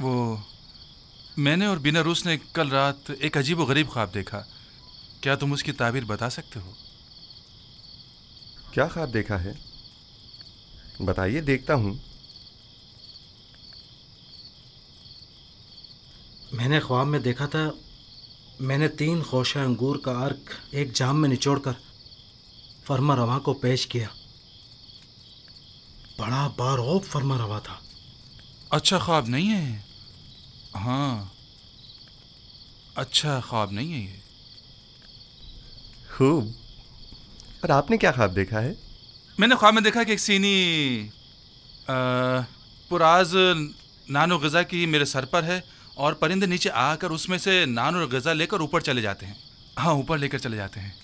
वो मैंने और बिना रूस ने कल रात एक अजीब व गरीब ख्वाब देखा। क्या तुम उसकी ताबीर बता सकते हो? क्या ख्वाब देखा है? बताइए, देखता हूँ। मैंने ख्वाब में देखा था, मैंने 3 खोशा अंगूर का अर्क एक जाम में निचोड़कर फरमा रवा को पेश किया। बड़ा बारौब फरमा रवा था। अच्छा ख्वाब नहीं है। हाँ, अच्छा ख्वाब नहीं है ये। खूब। और आपने क्या ख्वाब देखा है? मैंने ख्वाब में देखा कि एक सीनी पुराज नान और ग़िज़ा की मेरे सर पर है और परिंदे नीचे आकर उसमें से नान और ग़िज़ा लेकर ऊपर चले जाते हैं। हाँ, ऊपर लेकर चले जाते हैं।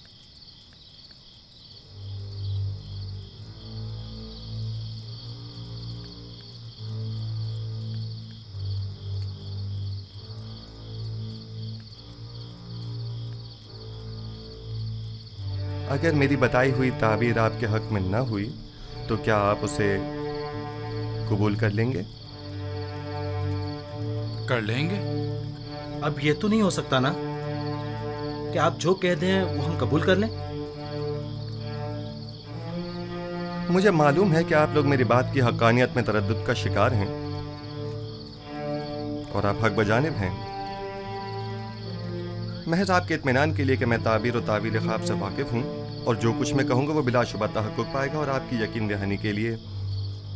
अगर मेरी बताई हुई ताबीर आपके हक में न हुई तो क्या आप उसे कबूल कर लेंगे? कर लेंगे। अब ये तो नहीं हो सकता ना कि आप जो कह दें वो हम कबूल कर लें। मुझे मालूम है कि आप लोग मेरी बात की हक्कानियत में तरद्दुद का शिकार हैं और आप हक बजानिब हैं। महज आपके इत्मीनान के लिए कि मैं ताबीर और तावील ख्वाब से वाकिफ हूँ और जो कुछ मैं कहूँगा वो बिलाशुबा तहक्कुक पाएगा, और आपकी यकीन दहानी के लिए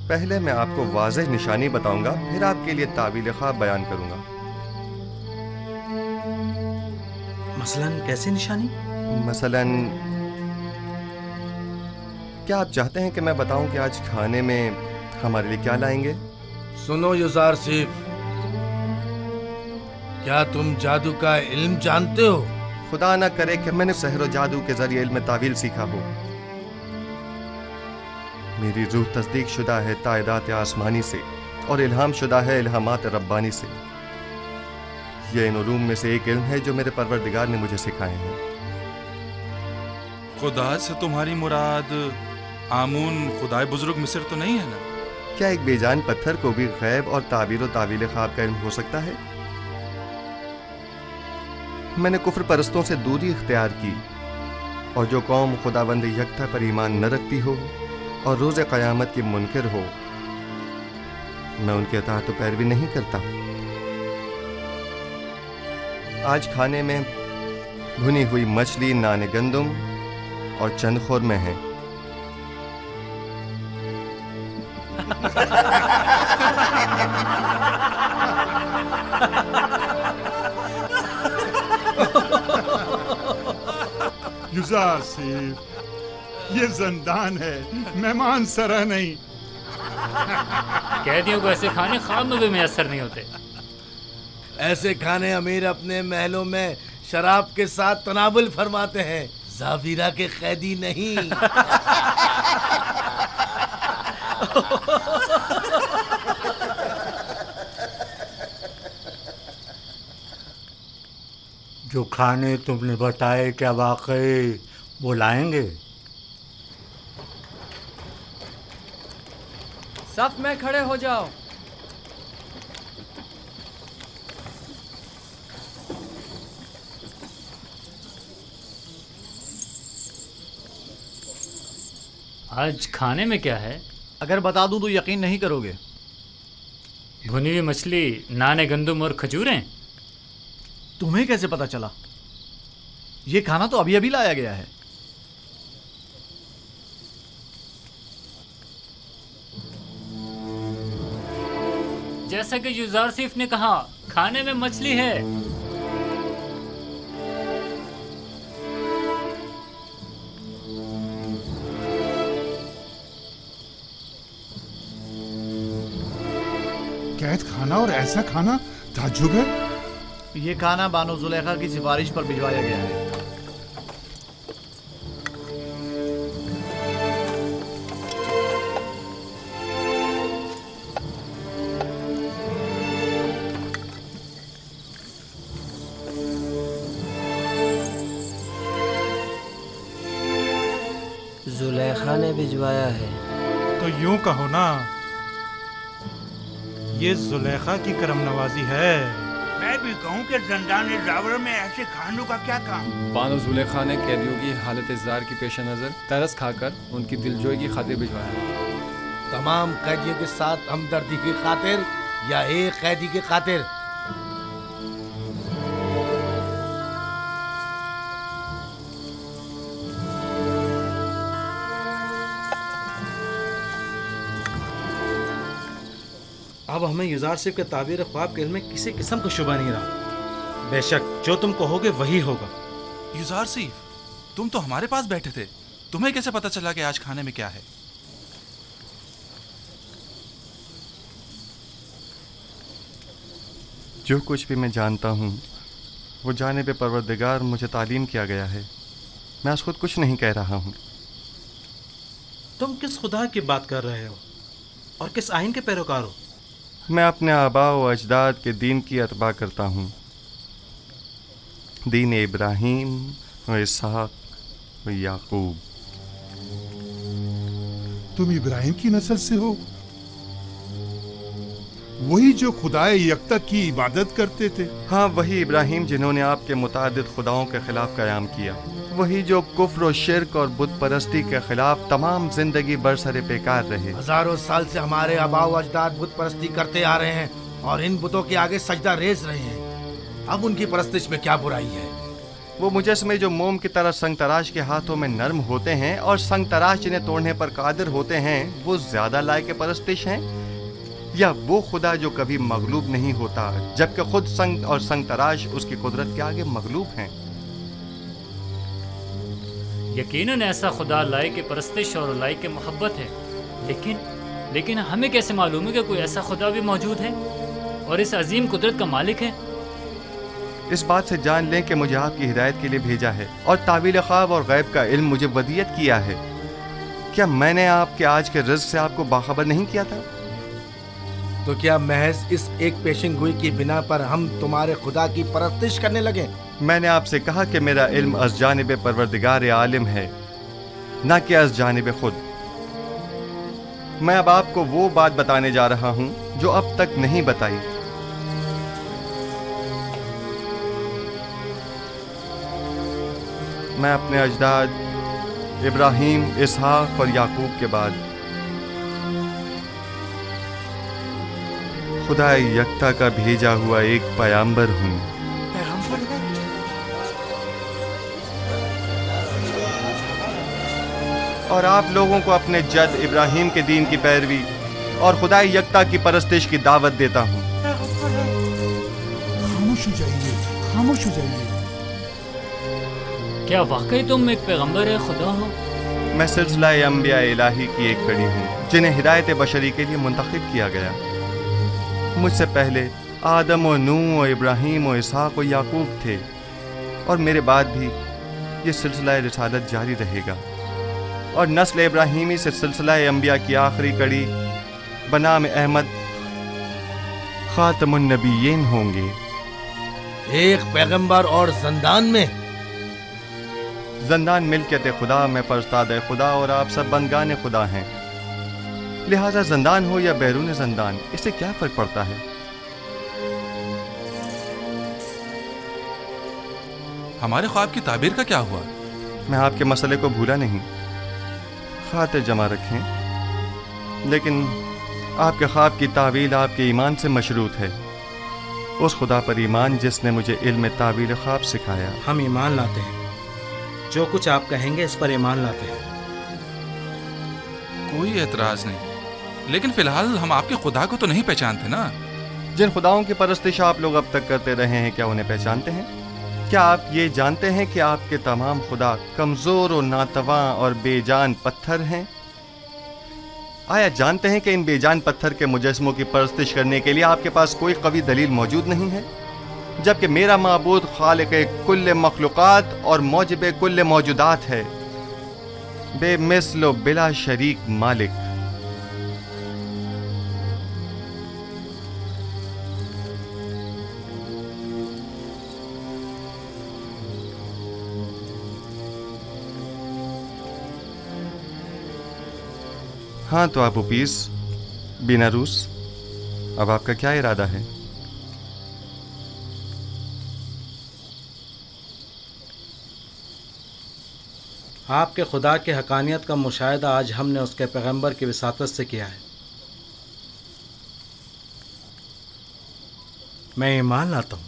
पहले मैं आपको वाज़ेह निशानी बताऊंगा, फिर आपके लिए तावील ख्वाब बयान करूंगा। मसलन कैसी निशानी? मसलन क्या आप चाहते हैं कि मैं बताऊं कि आज खाने में हमारे लिए क्या लाएंगे? सुनो युज़ारसीफ, क्या तुम जादू का इल्म जानते हो? खुदा ना करे कि मैंने सहर और जादू के जरिए इल्म तावील सीखा हो। मेरी रूह तस्दीक शुदा है तायदात आसमानी से और इल्हाम शुदा है इल्हामात रब्बानी से। यह इन उलूम में से एक इल्म है जो मेरे परवरदिगार ने मुझे सिखाए हैं। खुदा से तुम्हारी मुराद आमून खुदाए बुजुर्ग मिस्र तो नहीं है ना? क्या एक बेजान पत्थर को भी गैब और ताबीर और तावील ख्वाब का इल्म हो सकता है? मैंने कुफ्र परस्तों से दूरी इख्तियार की, और जो कौम खुदावंद यकता पर ईमान न रखती हो और रोज़े क़यामत की मुनकिर हो, मैं उनके अताअत पैरवी नहीं करता। आज खाने में भुनी हुई मछली, नान गंदुम और चंद खुरमे हैं। युज़ारसीफ, ये ज़िंदान है, मेहमान सरा नहीं। कैदियों को ऐसे खाने ख्वाब में भी मैसर नहीं होते। ऐसे खाने अमीर अपने महलों में शराब के साथ तनावुल फरमाते हैं, ज़ावीरा के कैदी नहीं। जो खाने तुमने बताए क्या वाकई वो लाएंगे? सफ में खड़े हो जाओ। आज खाने में क्या है? अगर बता दूं तो यकीन नहीं करोगे। भुनी हुई मछली, नाने गंदुम और खजूरें। तुम्हें कैसे पता चला? ये खाना तो अभी अभी लाया गया है। जैसा कि युज़ारसीफ ने कहा, खाने में मछली है। कैद खाना और ऐसा खाना ताज्जुब है। ये खाना बानो जुलेखा की सिफारिश पर भिजवाया गया है। जुलेखा ने भिजवाया है। तो यूं कहो ना, ये जुलेखा की करम नवाजी है। मैं भी कहूँ कि जंदान जावर में ऐसे खानों का क्या काम। बानो जुलेखा ने कैदियों की हालत ज़ार की पेश नज़र तरस खाकर उनकी दिलजोई की खातिर भिजवाया। तमाम कैदियों के साथ हमदर्दी की खातिर या एक कैदी की खातिर? अब हमें युजार सिर्फ के ताबीर ख्वाब के इल्म में किसी किस्म का शुबा नहीं रहा। बेशक जो तुम कहोगे वही होगा। युजार सिर्फ, तुम तो हमारे पास बैठे थे, तुम्हें कैसे पता चला कि आज खाने में क्या है? जो कुछ भी मैं जानता हूँ वो जानिब परवरदिगार मुझे तालीम किया गया है। मैं आज खुद कुछ नहीं कह रहा हूँ। तुम किस खुदा की बात कर रहे हो और किस आइन के पैरोकार हो? मैं अपने आबा व अजदाद के दीन की अतबा करता हूँ। दीन इब्राहीम व इसहाक व याकूब। तुम इब्राहिम की नस्ल से हो, वही जो खुदाए यकता की इबादत करते थे। हाँ, वही इब्राहिम जिन्होंने आपके मुतादिद खुदाओं के खिलाफ क़याम किया। वही जो कुफ्र और शिर्क और बुत परस्ती के खिलाफ तमाम जिंदगी बरसरे बेकार रहे। हजारों साल से हमारे आबा व अजदाद बुत परस्ती करते आ रहे हैं और इन बुतों के आगे सजदा रेज रहे हैं। अब उनकी परस्तिश में क्या बुराई है? वो मुजस्समे जो मोम की तरह संग तराश के हाथों में नर्म होते हैं और संग तराश जिन्हें तोड़ने पर कादिर होते हैं, वो ज्यादा लायक परस्तिश हैं, या वो खुदा जो कभी मगलूब नहीं होता जबकि खुद संग और संग तराश उसकी कुदरत के आगे मगलूब हैं? यकीनन ऐसा खुदा लायक परस्तिश और लायक मोहब्बत है, लेकिन हमें कैसे मालूम है कि कोई ऐसा खुदा भी मौजूद है और इस अजीम कुदरत का मालिक है? इस बात से जान लें कि मुझे आपकी हिदायत के लिए भेजा है और तावील ख्वाब और गैब का इल्म मुझे वदियत किया है। क्या मैंने आपके आज के रिज़्क़ से आपको बाखबर नहीं किया था? तो क्या महज इस एक पेशिंगोई की बिना पर हम तुम्हारे खुदा की परस्तिश करने लगे? मैंने आपसे कहा कि मेरा इल्म अज़ जानिब परवरदिगार आलिम है, ना कि अज़ जानिब खुद। मैं अब आपको वो बात बताने जा रहा हूँ जो अब तक नहीं बताई। मैं अपने अजदाद इब्राहीम, इसहाक और याकूब के बाद खुदा यकता का भेजा हुआ एक पैगंबर हूँ। और आप लोगों को अपने जद इब्राहीम के दीन की पैरवी और खुदा यकता की परस्तिश की दावत देता हूँ। खामोश हो जाइए, खामोश हो जाइए। क्या वाकई तुम एक पैगंबर खुदा हो? मैं सिलसिला अंबिया इलाही की एक कड़ी हूँ जिन्हें हिदायत बशरी के लिए मुंतखब किया गया। मुझसे पहले आदम और नूह और इब्राहीम और इसहाक और याकूब थे, और मेरे बाद भी ये सिलसिला रिसालत जारी रहेगा, और नस्ल इब्राहीमी से सिलसिला अंबिया की आखिरी कड़ी बनाम अहमद खातमुन नबीयीन होंगे। एक पैगंबर और जंदान में? जंदान मिल्कियत खुदा में फरस्ताद खुदा और आप सब बंदगान खुदा हैं, लिहाजा जंदान हो या बैरून जंदान, इससे क्या फर्क पड़ता है? हमारे ख्वाब की ताबीर का क्या हुआ? मैं आपके मसले को भूला नहीं, खातिर जमा रखें, लेकिन आपके ख्वाब की तावील आपके ईमान से मशरूत है, उस खुदा पर ईमान जिसने मुझे इल्म तावील ख्वाब सिखाया। हम ईमान लाते हैं, जो कुछ आप कहेंगे इस पर ईमान लाते हैं। कोई एतराज नहीं, लेकिन फिलहाल हम आपके खुदा को तो नहीं पहचानते ना। जिन खुदाओं की परस्तिश आप लोग अब तक करते रहे हैं, क्या उन्हें पहचानते हैं? क्या आप ये जानते हैं कि आपके तमाम खुदा कमज़ोर और नातवा और बेजान पत्थर हैं? आया जानते हैं कि इन बेजान पत्थर के मुजस्मों की परस्तिश करने के लिए आपके पास कोई कवी दलील मौजूद नहीं है, जबकि मेरा माबूद खालिक़े कुल्ले मखलूक़ात और मौजिबे कुल्ले मौजूदात है, बेमिस्ल बिला शरीक मालिक। हाँ तो आप उपीस, बिनारूस, अब आपका क्या इरादा है? आपके खुदा के हकानियत का मुशाहिदा आज हमने उसके पैगंबर की विसातत से किया है। मैं ईमान लाता हूँ।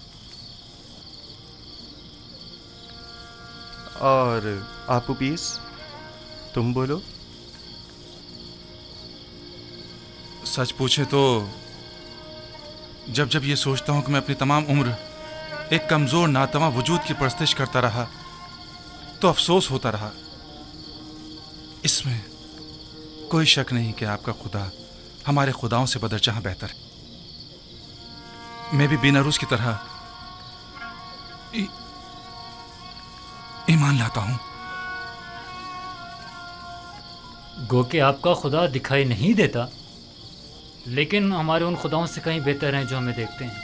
और आपू पीस, तुम बोलो। सच पूछे तो जब जब ये सोचता हूँ कि मैं अपनी तमाम उम्र एक कमज़ोर नातवा वजूद की परस्तिश करता रहा तो अफसोस होता रहा। इसमें कोई शक नहीं कि आपका खुदा हमारे खुदाओं से बदरजहाँ बेहतर है। मैं भी बेनारूस की तरह ईमान लाता हूँ। गो कि आपका खुदा दिखाई नहीं देता, लेकिन हमारे उन खुदाओं से कहीं बेहतर हैं जो हमें देखते हैं,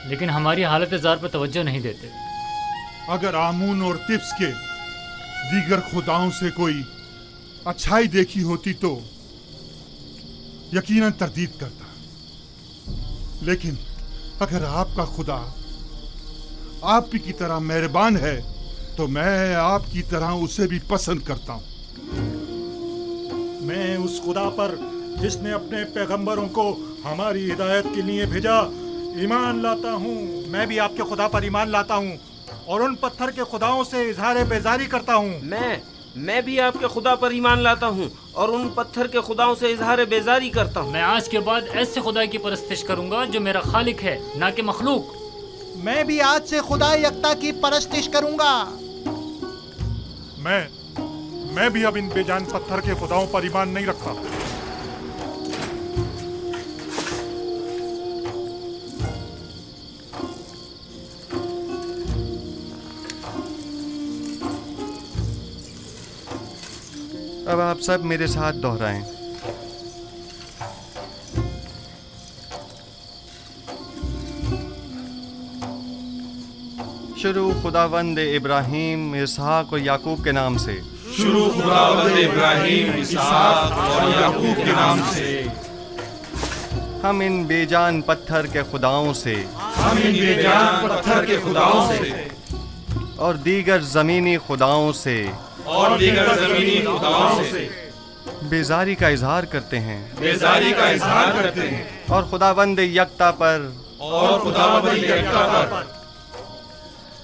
लेकिन हमारी हालत ज़ार पर तवज्जो नहीं देते। अगर आमून और तिब्स के दीगर खुदाओं से कोई अच्छाई देखी होती तो यकीनन तरदीद करता, लेकिन अगर आपका खुदा आप की तरह मेहरबान है तो मैं आपकी तरह उसे भी पसंद करता हूँ। मैं उस खुदा पर जिसने अपने पैगंबरों को हमारी हिदायत के लिए भेजा ईमान लाता हूँ। मैं भी आपके खुदा पर ईमान लाता हूँ और उन पत्थर के खुदाओं से इजहार बेजारी करता हूँ। मैं भी आपके खुदा पर ईमान लाता हूँ और उन पत्थर के खुदाओं से इजहार बेजारी करता हूँ। मैं आज के बाद ऐसे खुदा की परस्तिश करूँगा जो मेरा खालिक है, ना कि मखलूक। मैं भी आज से खुदा यकता की परस्तिश करूँगा। मैं भी अब इन बेजान पत्थर के खुदाओं पर ईमान नहीं रखता। अब आप सब मेरे साथ दोहराएं। शुरू खुदावंद इब्राहीम, इसहाक और याकूब के नाम से। शुरू खुदावंद इब्राहीम, इसहाक और याकूब के नाम से। हम इन बेजान पत्थर के खुदाओं से, हम इन बेजान पत्थर के खुदाओं से और दीगर जमीनी खुदाओं से और दीगर ज़मीनी खुदाओं से बेजारी का इजहार करते हैं, बेजारी का इजहार करते हैं और खुदावंद यकता पर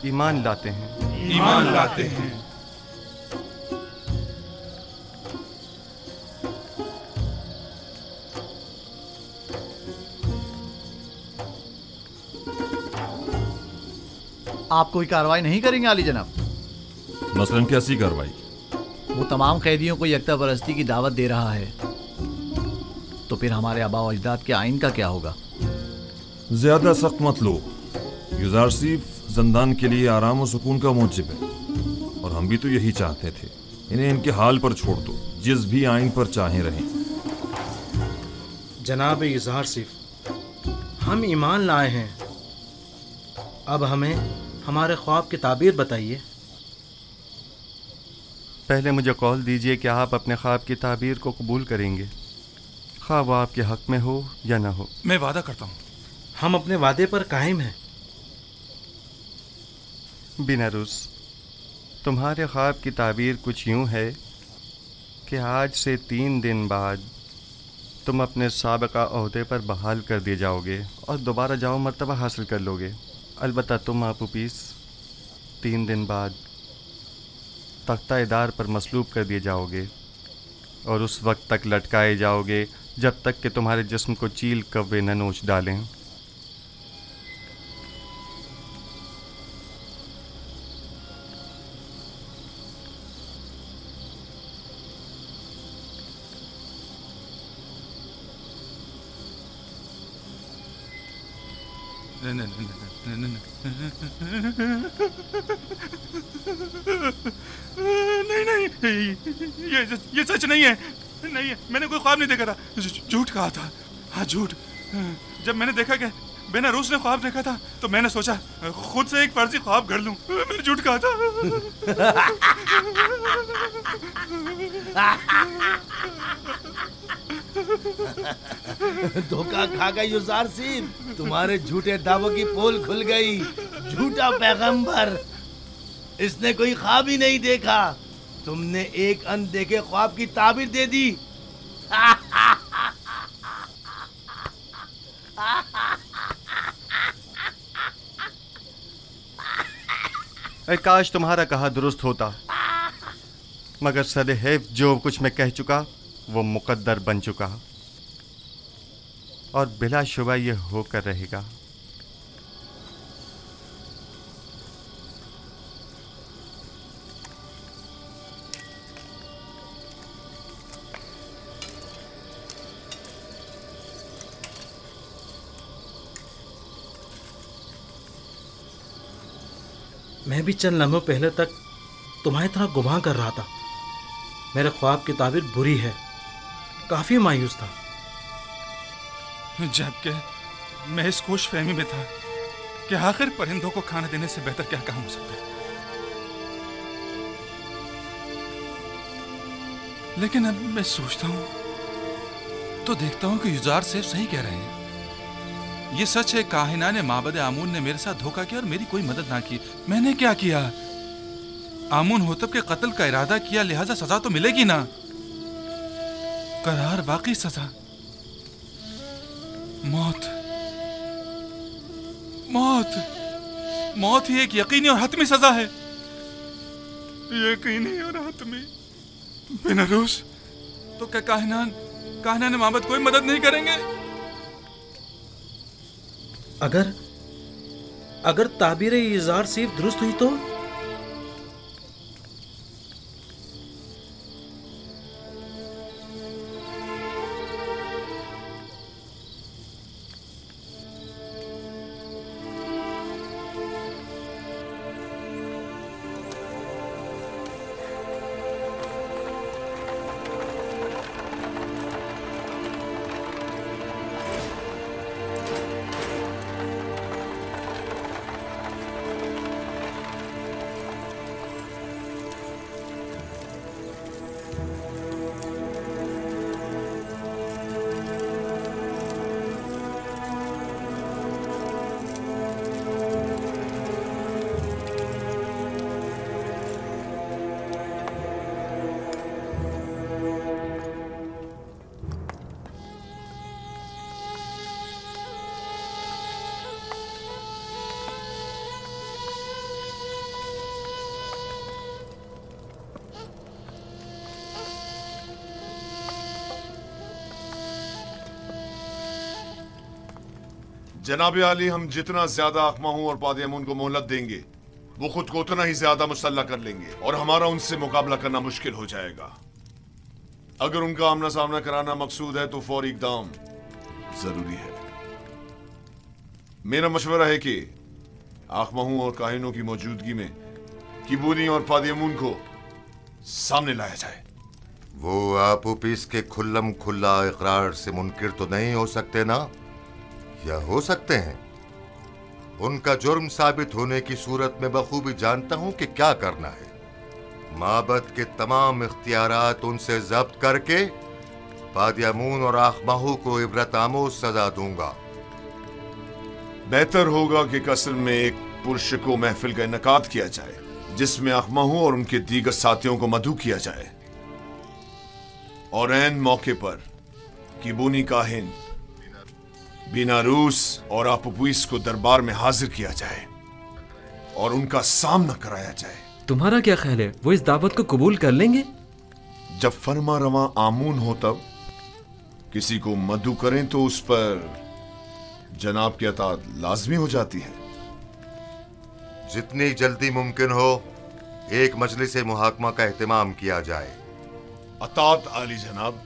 ईमान लाते हैं, ईमान लाते हैं। आप कोई कार्रवाई नहीं करेंगे आली जनाब? मसलन कैसी कार्रवाई? वो तमाम कैदियों को यकता परस्ती की दावत दे रहा है, तो फिर हमारे आबा व अजदाद के आइन का क्या होगा? ज्यादा सख्त मत लो। युजारसीफ जिंदान के लिए आराम और सुकून का मूजिब है, और हम भी तो यही चाहते थे। इन्हें इनके हाल पर छोड़ दो, जिस भी आइन पर चाहे रहें। जनाब युजारसीफ, हम ईमान लाए हैं, अब हमें हमारे ख्वाब की ताबीर बताइए। पहले मुझे कौल दीजिए कि आप अपने ख्वाब की ताबीर को कबूल करेंगे, खा वो आपके हक में हो या ना हो। मैं वादा करता हूँ। हम अपने वादे पर कायम हैं। बिनारुस, तुम्हारे ख्वाब की ताबीर कुछ यूँ है कि आज से 3 दिन बाद तुम अपने साबिका ओहदे पर बहाल कर दिए जाओगे और दोबारा जाओ मर्तबा हासिल कर लोगे। अलबत्ता तुम आपू पीस 3 दिन बाद तख्ता-ए-दार पर मसलूब कर दिए जाओगे और उस वक्त तक लटकाए जाओगे जब तक कि तुम्हारे जिस्म को चील कव्वे न नोच डालें। नहीं, ये सच नहीं है। नहीं है, मैंने कोई ख्वाब नहीं देखा था। झूठ कहा था। हाँ, झूठ। जब मैंने देखा कि बेनारूस ने ख्वाब देखा था तो मैंने सोचा खुद से एक फर्जी ख्वाब गढ़ लूं। मैंने झूठ कहा था। धोखा खा गई युजार सिंह, तुम्हारे झूठे दावों की पोल खुल गई। झूठा पैगंबर, इसने कोई ख्वाब ही नहीं देखा, तुमने एक अनदेखे ख्वाब की ताबीर दे दी। काश तुम्हारा कहा दुरुस्त होता, मगर सदैव जो कुछ मैं कह चुका वो मुकद्दर बन चुका और बिलाशुबा ये होकर रहेगा। मैं भी चंद लम्हों पहले तक तुम्हारी तरह गुमान कर रहा था। मेरे ख्वाब की ताबीर बुरी है, काफी मायूस था। जबकि मैं इस खुश फहमी में था कि आखिर परिंदों को खाना देने से बेहतर क्या काम हो सकता है। लेकिन अब मैं सोचता हूं तो देखता हूं कि युजार सेफ सही कह रहे हैं। ये सच है, काहिना ने माबद आमून ने मेरे साथ धोखा किया और मेरी कोई मदद ना की। मैंने क्या किया? आमून होतब के कत्ल का इरादा किया, लिहाजा सजा तो मिलेगी ना। करार वाकई सजा, मौत। मौत मौत ही एक यकीनी और हतमी सजा है। यकीनी और हतमी। बिना रूस तो क्या काहिना ने माबद कोई मदद नहीं करेंगे? अगर ताबीर युजार सिर्फ दुरुस्त हुई तो? जनाब आली, हम जितना ज्यादा अखमाहू और पादियामून को मोहलत देंगे वो खुद को उतना ही ज्यादा मुसल्ला कर लेंगे और हमारा उनसे मुकाबला करना मुश्किल हो जाएगा। अगर उनका आमना सामना कराना मकसूद है तो फौरी इकदाम जरूरी है। मेरा मशवरा है कि अखमाहू और काहिनों की मौजूदगी में किबूनी और पादियामून को सामने लाया जाए। वो आपूपीस के खुल्लम खुल्ला इकरार से मुनकिर तो नहीं हो सकते ना, या हो सकते हैं? उनका जुर्म साबित होने की सूरत में बखूबी जानता हूं कि क्या करना है। माबद के तमाम इख्तियारात उनसे जब्त करके पादियामून और आखमाहू को इबरत आमोज सजा दूंगा। बेहतर होगा कि कस्र में एक पुरशको महफिल का इनकाद किया जाए जिसमें आखमाहू और उनके दीगर साथियों को मदऊ किया जाए और ऐन मौके पर किबूनी काहिन बीनारूस और आपूपीस को दरबार में हाजिर किया जाए और उनका सामना कराया जाए। तुम्हारा क्या ख्याल है, वो इस दावत को कबूल कर लेंगे? जब फरमा रवा आमून हो तब किसी को मदऊ करें तो उस पर जनाब की अतात लाजमी हो जाती है। जितनी जल्दी मुमकिन हो एक मजलिस मुहाकमा का एहतमाम किया जाए। अतात आली जनाब।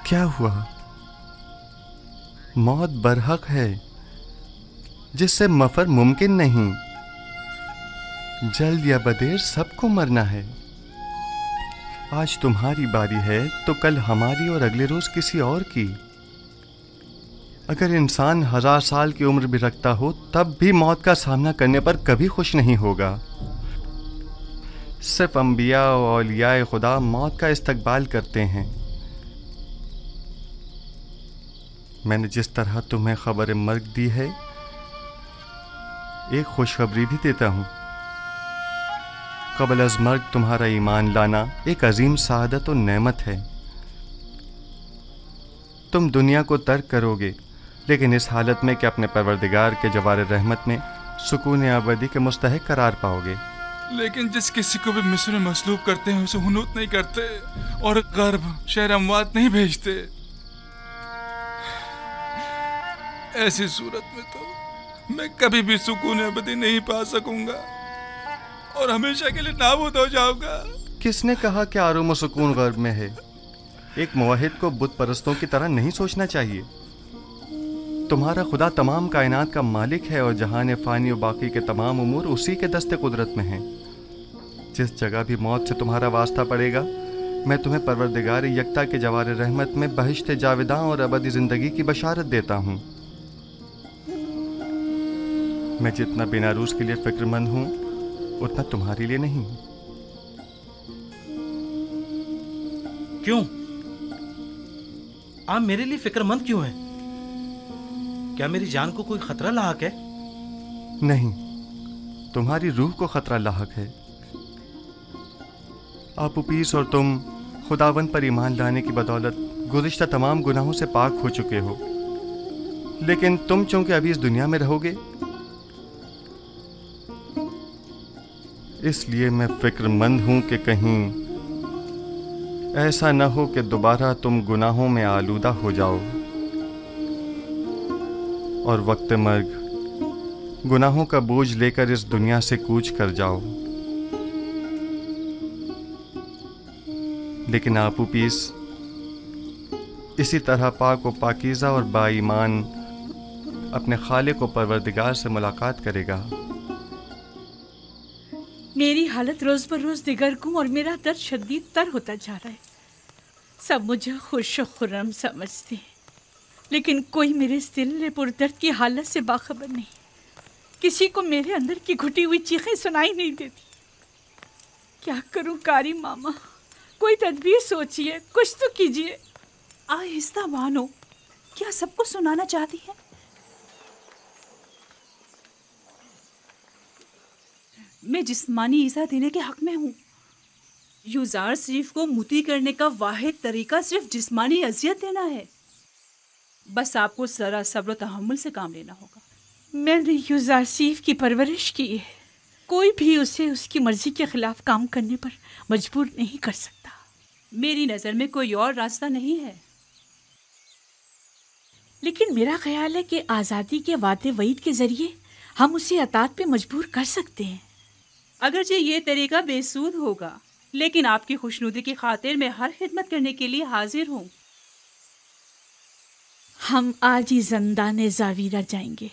क्या हुआ? मौत बरहक है, जिससे मफर मुमकिन नहीं। जल्द या बदेर सबको मरना है। आज तुम्हारी बारी है तो कल हमारी और अगले रोज किसी और की। अगर इंसान 1000 साल की उम्र भी रखता हो तब भी मौत का सामना करने पर कभी खुश नहीं होगा। सिर्फ अंबिया और औलियाए खुदा मौत का इस्तकबाल करते हैं। मैंने जिस तरह तुम्हें खबर मर्ग दी है, एक खुशखबरी भी देता हूं। कबल अज़ मर्ग तुम्हारा ईमान लाना एक अजीम सआदत और नेमत है। तुम दुनिया को तर्क करोगे, लेकिन इस हालत में कि अपने परवरदिगार के जवार रहमत में सुकून अबदी के मुस्तहिक करार पाओगे। लेकिन जिस किसी को भी मिस्र में मसलूब करते हैं उसे हुनूत नहीं करते और गर्भ शहर अमवात नहीं भेजते। ऐसी सूरत में तो मैं कभी भी सुकून अबदी नहीं पा सकूंगा और हमेशा के लिए नाबूद हो जाऊंगा। किसने कहा कि आराम और सुकून गर्भ में है? एक मुवाहिद को बुत परस्तों की तरह नहीं सोचना चाहिए। तुम्हारा खुदा तमाम कायनात का मालिक है और जहान फ़ानी और बाकी के तमाम उमूर उसी के दस्ते कुदरत में हैं। जिस जगह भी मौत से तुम्हारा वास्ता पड़ेगा, मैं तुम्हें परवरदिगार यकता के जवार रहमत में बहिश्त जाविदां और अबदी ज़िंदगी की बशारत देता हूँ। मैं जितना बेनारूस के लिए फ़िक्रमंद हूँ उतना तुम्हारे लिए नहीं। क्यों? आप मेरे लिए फिक्रमंद क्यों हैं? क्या मेरी जान को कोई खतरा लाहक है? नहीं, तुम्हारी रूह को खतरा लाहक है। आप उपीस और तुम खुदावन पर ईमान लाने की बदौलत गुज़िश्ता तमाम गुनाहों से पाक हो चुके हो। लेकिन तुम चूंकि अभी इस दुनिया में रहोगे, इसलिए मैं फिक्रमंद हूं कि कहीं ऐसा न हो कि दोबारा तुम गुनाहों में आलूदा हो जाओ और वक्त मर्ग गुनाहों का बोझ लेकर इस दुनिया से कूच कर जाओ। लेकिन आपू पीस इसी तरह पाक व पाकीज़ा और बाईमान अपने खालिक व परवरदिगार से मुलाकात करेगा। मेरी हालत रोज ब रोज दिगरगुं और मेरा दर्द शदीद तर होता जा रहा है। सब मुझे खुश और खुर्रम समझते हैं, लेकिन कोई मेरे इस दिल पुरदर्द की हालत से बाखबर नहीं। किसी को मेरे अंदर की घुटी हुई चीखें सुनाई नहीं देती। क्या करूं कारी मामा? कोई तदबीर सोचिए, कुछ तो कीजिए। आहिस्ता मानो, क्या सबको सुनाना चाहती है? मैं जिस्मानी ईज़ा देने के हक में हूँ। यूज़ार शरीफ को मुती करने का वाहिद तरीका सिर्फ जिस्मानी अजियत देना है। बस आपको ज़रा सब्र तहम्मुल से काम लेना होगा। मैंने यूज़ार शरीफ की परवरिश की है। कोई भी उसे उसकी मर्जी के खिलाफ काम करने पर मजबूर नहीं कर सकता। मेरी नज़र में कोई और रास्ता नहीं है। लेकिन मेरा ख्याल है कि आज़ादी के वादे वईद के जरिए हम उसे अतात पे मजबूर कर सकते हैं। अगरचे ये तरीका बेसूद होगा, लेकिन आपकी खुशनुदी की खातिर मैं हर खिदमत करने के लिए हाजिर हूँ। हम आज ही ज़ंदान ज़ावीरा जाएंगे।